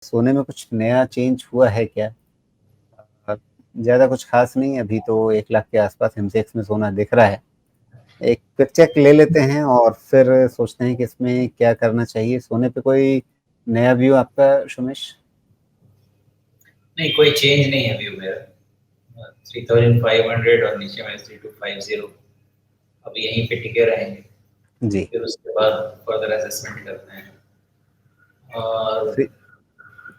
सोने में कुछ नया चेंज हुआ है क्या? ज़्यादा कुछ खास नहीं, अभी तो 1 लाख के आसपास एमसीएक्स में सोना दिख रहा है। एक क्विक चेक ले लेते हैं और फिर सोचते हैं कि इसमें क्या करना चाहिए। सोने पे कोई नया व्यू आपका शुमेश? नहीं, कोई चेंज नहीं है व्यू मेरा। 3500 और नीचे में 3250 अब यहीं पे टिके रहेंगे। जी। फिर उसके बाद फर्दर असेसमेंट करते हैं। और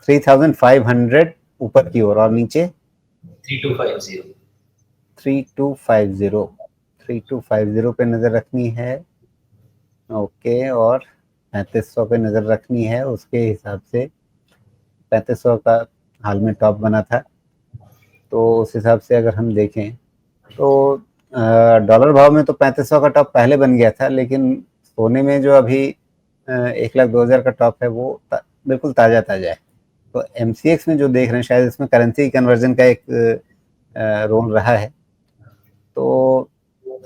3500 ऊपर की ओर और नीचे 3250 3250 3250 पे नज़र रखनी है। ओके, और 3500 पे नज़र रखनी है। उसके हिसाब से 3500 का हाल में टॉप बना था, तो उस हिसाब से अगर हम देखें तो डॉलर भाव में तो 3500 का टॉप पहले बन गया था, लेकिन सोने में जो अभी 1,02,000 का टॉप है वो बिल्कुल ताज़ा ताज़ा है। तो एमसीएक्स में जो देख रहे हैं, शायद इसमें करेंसी कन्वर्जन का एक रोल रहा है। तो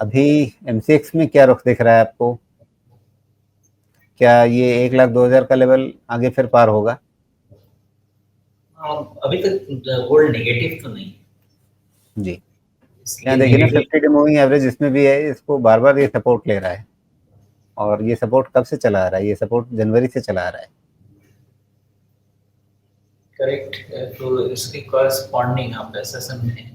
अभी एमसीएक्स में क्या रुख दिख रहा है आपको? क्या ये 1,02,000 का लेवल आगे फिर पार होगा? अभी तक गोल्ड नेगेटिव तो नहीं, जी। इसलिए यहाँ देखिए ना, नेगेटिव 50 डे मूविंग एवरेज इसमें भी है, इसको बार बार ये सपोर्ट ले रहा है। और ये सपोर्ट कब से चला आ रहा है? ये सपोर्ट जनवरी से चला आ रहा है। करेक्ट। तो इसके कॉरस्पॉन्डिंग आप ऐसा समझें,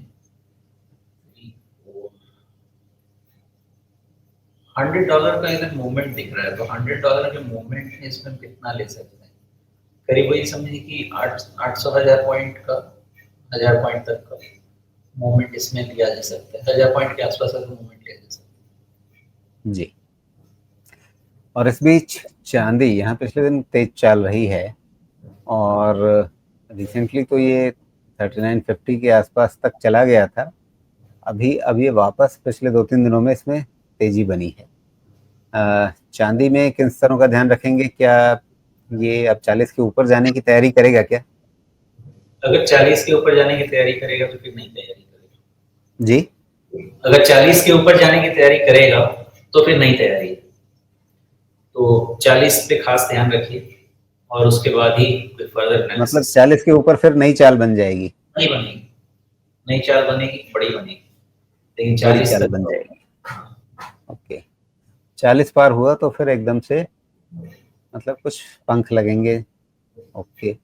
$100 का इधर मूवमेंट दिख रहा है, तो $100 के मूवमेंट में इसमें कितना ले सकते हैं? करीब वही समझिए कि 800 पॉइंट का 1000 पॉइंट तक का मूवमेंट इसमें लिया जा सकता है। 1000 पॉइंट के आसपास का मूवमेंट लिया जा सकता है। जी। और इस बीच चांदी यहाँ पिछले दिन तेज चल रही है, और रिसेंटली तो ये 3950 के आसपास तक चला गया था। अब ये वापस पिछले 2-3 दिनों में इसमें तेजी बनी है। चांदी में किन स्तरों का ध्यान रखेंगे? क्या ये अब 40 के ऊपर जाने की तैयारी करेगा क्या? अगर 40 के ऊपर जाने की तैयारी करेगा तो फिर नहीं तैयारी करेगा। जी। अगर 40 के ऊपर जाने की तैयारी करेगा तो फिर नहीं तैयारी। तो 40 पे खास ध्यान रखिए और उसके बाद ही कोई फर्दर मतलब एनालिसिस। 40 के ऊपर फिर नई चाल बन जाएगी? नहीं बनेगी, नई चाल बनेगी, बड़ी बनेगी, लेकिन बड़ी 40 चाल तक बन तो। जाएगी। ओके, 40 पार हुआ तो फिर एकदम से मतलब कुछ पंख लगेंगे। ओके,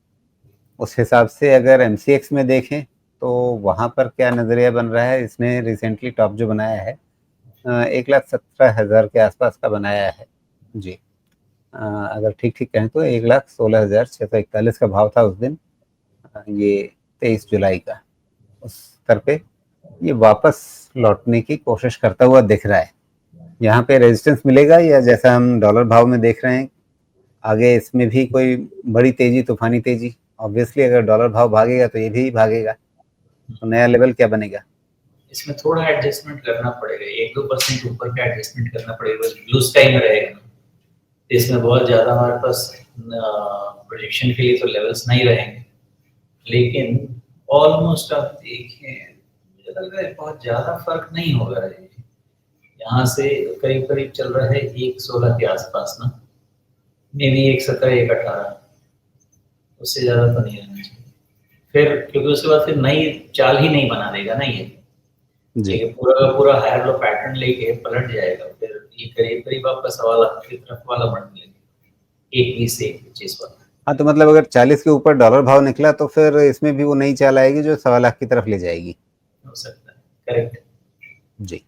उस हिसाब से अगर एमसीएक्स में देखें तो वहाँ पर क्या नज़रिया बन रहा है? इसने रिसेंटली टॉप जो बनाया है 1,17,000 के आसपास का बनाया है। जी। अगर ठीक-ठीक कहें तो 1,16,641 का भाव था उस दिन, ये 23 जुलाई का। उस स्तर पे ये वापस लौटने की कोशिश करता हुआ दिख रहा है। यहाँ पे रेजिस्टेंस मिलेगा, या जैसा हम डॉलर भाव में देख रहे हैं, आगे इसमें भी कोई बड़ी तेजी, तूफानी तेजी? ऑब्वियसली अगर डॉलर भाव भागेगा तो ये भी भागेगा, तो नया लेवल क्या बनेगा? इसमें थोड़ा एडजस्टमेंट करना पड़ेगा, 1-2% ऊपर का एडजस्टमेंट करना पड़ेगा, बस ब्लू स्काई में रहेगा ना। इसमें बहुत ज़्यादा हमारे पास प्रोजेक्शन के लिए तो लेवल्स नहीं रहेंगे, लेकिन ऑलमोस्ट आप देखें, मुझे लग रहा है बहुत ज़्यादा फर्क नहीं होगा। यहाँ से करीब-करीब चल रहा है 1.16 के आसपास ना, मे बी 1.17, 1.18, उससे ज़्यादा तो नहीं रहना चाहिए। फिर क्योंकि उसके बाद फिर नई चाल ही नहीं बना देगा ना ये। जी। ये पूरा का पूरा हायर लो पैटर्न लेके पलट जाएगा, फिर ये करीब-करीब आपका 1.25 की तरफ वाला बढ़ने लगेगा, 1.20 से 1.25 वाला। हाँ, तो मतलब अगर 40 के ऊपर डॉलर भाव निकला तो फिर इसमें भी वो नई चाल आएगी जो 1.25 लाख की तरफ ले जाएगी। हो सकता है, करेक्ट। जी।